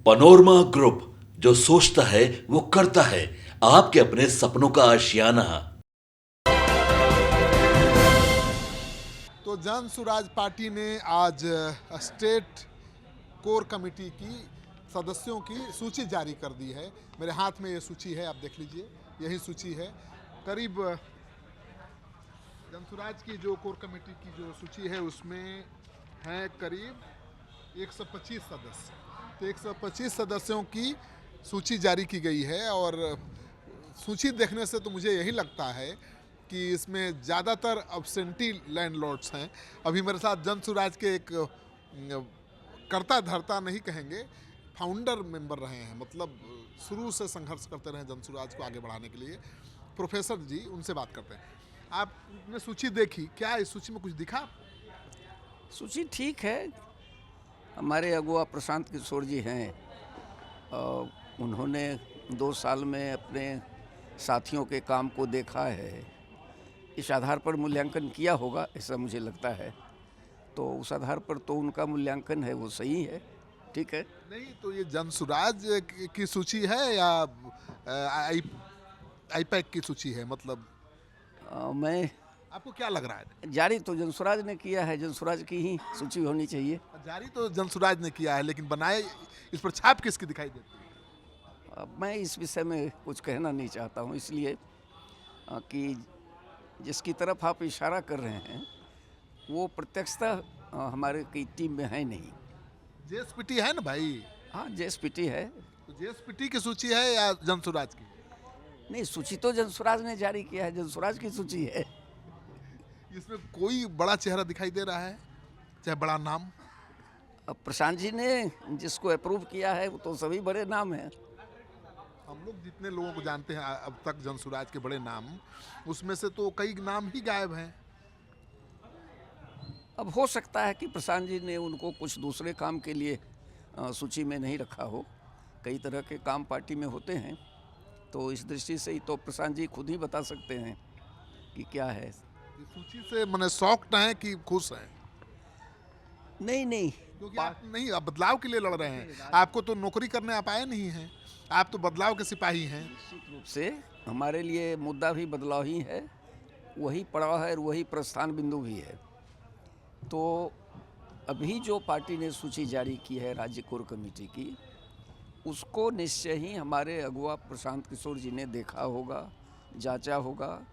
Panorama group, जो सोचता है वो करता है। आपके अपने सपनों का आशियाना। तो जन सुराज पार्टी ने आज स्टेट कोर कमेटी की सदस्यों की सूची जारी कर दी है। मेरे हाथ में ये सूची है, आप देख लीजिए, यही सूची है। करीब जनसुराज की जो कोर कमेटी की जो सूची है उसमें हैं करीब 125 सदस्य। तो 125 सदस्यों की सूची जारी की गई है और सूची देखने से तो मुझे यही लगता है कि इसमें ज़्यादातर अब्सेंटी लैंडलॉर्ड्स हैं। अभी मेरे साथ जनसुराज के एक करता धरता नहीं कहेंगे, फाउंडर मेंबर रहे हैं, मतलब शुरू से संघर्ष करते रहे जनसुराज को आगे बढ़ाने के लिए, प्रोफेसर जी, उनसे बात करते हैं। आपने सूची देखी, क्या इस सूची में कुछ दिखा? सूची ठीक है। हमारे अगुआ प्रशांत किशोर जी हैं और उन्होंने 2 साल में अपने साथियों के काम को देखा है। इस आधार पर मूल्यांकन किया होगा, ऐसा मुझे लगता है। तो उस आधार पर तो उनका मूल्यांकन है वो सही है, ठीक है। नहीं तो ये जनसुराज की सूची है या आईपैक की सूची है? मतलब मैं आपको क्या लग रहा है? जारी तो जनसुराज ने किया है, जनसुराज की ही सूची होनी चाहिए। जारी तो जनसुराज ने किया है, लेकिन बनाए इस पर छाप किसकी दिखाई देती है? अब मैं इस विषय में कुछ कहना नहीं चाहता हूँ, इसलिए कि जिसकी तरफ आप इशारा कर रहे हैं वो प्रत्यक्षतः हमारे की टीम में है नहीं। जेएसपीटी है ना भाई? हाँ, जेएसपीटी है। तो जेएसपीटी की सूची है या जनसुराज की? नहीं, सूची तो जनसुराज ने जारी किया है, जनसुराज की सूची है। इसमें कोई बड़ा चेहरा दिखाई दे रहा है, चाहे बड़ा नाम? अब प्रशांत जी ने जिसको अप्रूव किया है वो तो सभी बड़े नाम हैं। हम लोग जितने लोगों को जानते हैं अब तक जनसुराज के बड़े नाम, उसमें से तो कई नाम ही गायब हैं। अब हो सकता है कि प्रशांत जी ने उनको कुछ दूसरे काम के लिए सूची में नहीं रखा हो। कई तरह के काम पार्टी में होते हैं, तो इस दृष्टि से ही तो प्रशांत जी खुद ही बता सकते हैं कि क्या है। इस सूची से मैंने शॉक्ड हैं कि खुश हैं? नहीं नहीं, क्योंकि आप नहीं, आप बदलाव के लिए लड़ रहे हैं। आपको तो नौकरी करने आप आए नहीं हैं, आप तो बदलाव के सिपाही हैं। निश्चित रूप से हमारे लिए मुद्दा भी बदलाव ही है, वही पड़ाव है और वही प्रस्थान बिंदु भी है। तो अभी जो पार्टी ने सूची जारी की है राज्य कोर कमेटी की, उसको निश्चय ही हमारे अगुआ प्रशांत किशोर जी ने देखा होगा, जांचा होगा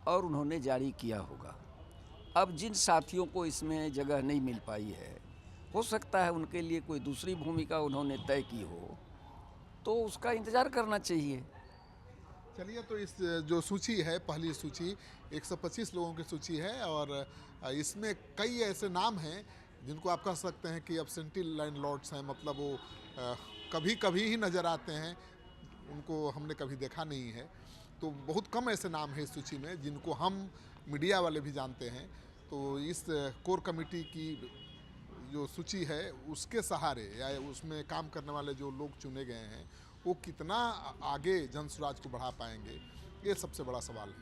और उन्होंने जारी किया होगा। अब जिन साथियों को इसमें जगह नहीं मिल पाई है, हो सकता है उनके लिए कोई दूसरी भूमिका उन्होंने तय की हो, तो उसका इंतज़ार करना चाहिए। चलिए, तो इस जो सूची है, पहली सूची 125 लोगों की सूची है और इसमें कई ऐसे नाम हैं जिनको आप कह सकते हैं कि एब्सेंटी लैंडलॉर्ड्स हैं, मतलब वो कभी कभी ही नज़र आते हैं, उनको हमने कभी देखा नहीं है। तो बहुत कम ऐसे नाम हैं इस सूची में जिनको हम मीडिया वाले भी जानते हैं। तो इस कोर कमेटी की जो सूची है उसके सहारे या उसमें काम करने वाले जो लोग चुने गए हैं वो कितना आगे जनसुराज को बढ़ा पाएंगे, ये सबसे बड़ा सवाल है।